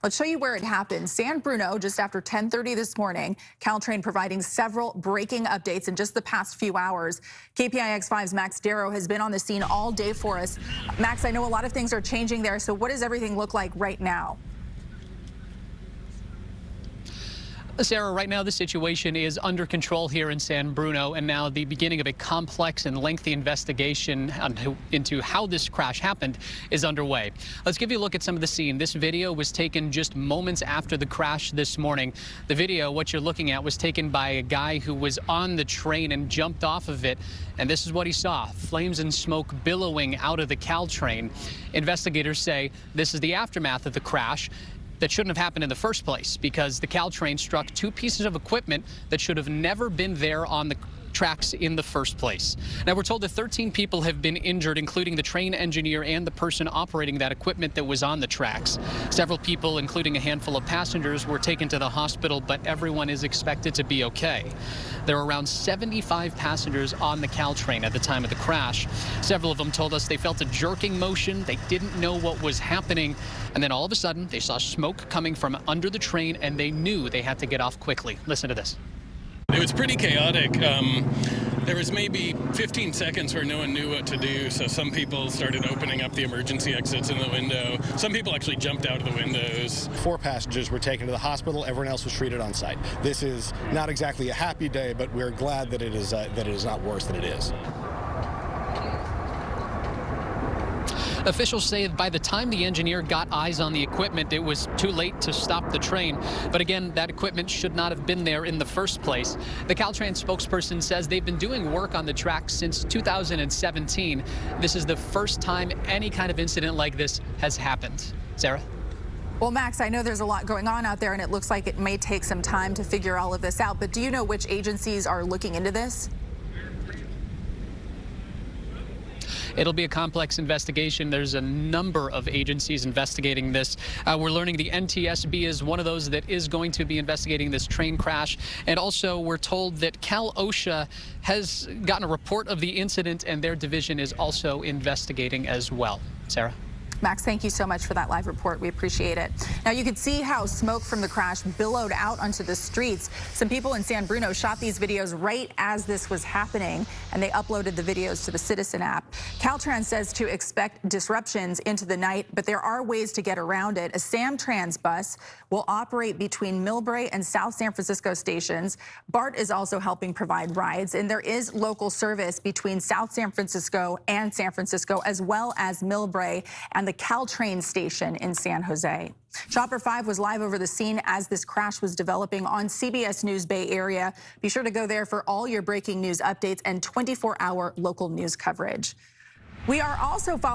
Let's show you where it happened. San Bruno, just after 10:30 this morning. Caltrain providing several breaking updates in just the past few hours. KPIX 5's Max Darrow has been on the scene all day for us. Max, I know a lot of things are changing there, so what does everything look like right now? Sarah, right now the situation is under control here in San Bruno, and now the beginning of a complex and lengthy investigation into how this crash happened is underway. Let's give you a look at some of the scene. This video was taken just moments after the crash this morning. The video, what you're looking at, was taken by a guy who was on the train and jumped off of it, and this is what he saw: flames and smoke billowing out of the Caltrain. Investigators say this is the aftermath of the crash that shouldn't have happened in the first place, because the Caltrain struck two pieces of equipment that should have never been there on the tracks in the first place. Now, we're told that 13 people have been injured, including the train engineer and the person operating that equipment that was on the tracks. Several people, including a handful of passengers, were taken to the hospital, but everyone is expected to be okay. There were around 75 passengers on the Caltrain at the time of the crash. Several of them told us they felt a jerking motion. They didn't know what was happening. And then all of a sudden, they saw smoke coming from under the train, and they knew they had to get off quickly. Listen to this. It was pretty chaotic. There was maybe 15 seconds where no one knew what to do, so some people started opening up the emergency exits in the window. Some people actually jumped out of the windows. 4 passengers were taken to the hospital. Everyone else was treated on site. This is not exactly a happy day, but we're glad that it is not worse than it is. Officials say by the time the engineer got eyes on the equipment, it was too late to stop the train. But again, that equipment should not have been there in the first place. The Caltrain spokesperson says they've been doing work on the track since 2017. This is the first time any kind of incident like this has happened. Sarah? Well, Max, I know there's a lot going on out there, and it looks like it may take some time to figure all of this out. But do you know which agencies are looking into this? It'll be a complex investigation. There's a number of agencies investigating this. We're learning the NTSB is one of those that is going to be investigating this train crash. And also, we're told that Cal OSHA has gotten a report of the incident, and their division is also investigating as well. Sarah? Max, thank you so much for that live report. We appreciate it. Now, you could see how smoke from the crash billowed out onto the streets. Some people in San Bruno shot these videos right as this was happening, and they uploaded the videos to the Citizen app. Caltrans says to expect disruptions into the night, but there are ways to get around it. A Samtrans bus will operate between Millbrae and South San Francisco stations. BART is also helping provide rides, and there is local service between South San Francisco and San Francisco, as well as Millbrae and the Caltrain station in San Jose. Chopper 5 was live over the scene as this crash was developing on CBS News Bay Area. Be sure to go there for all your breaking news updates and 24-hour local news coverage. We are also following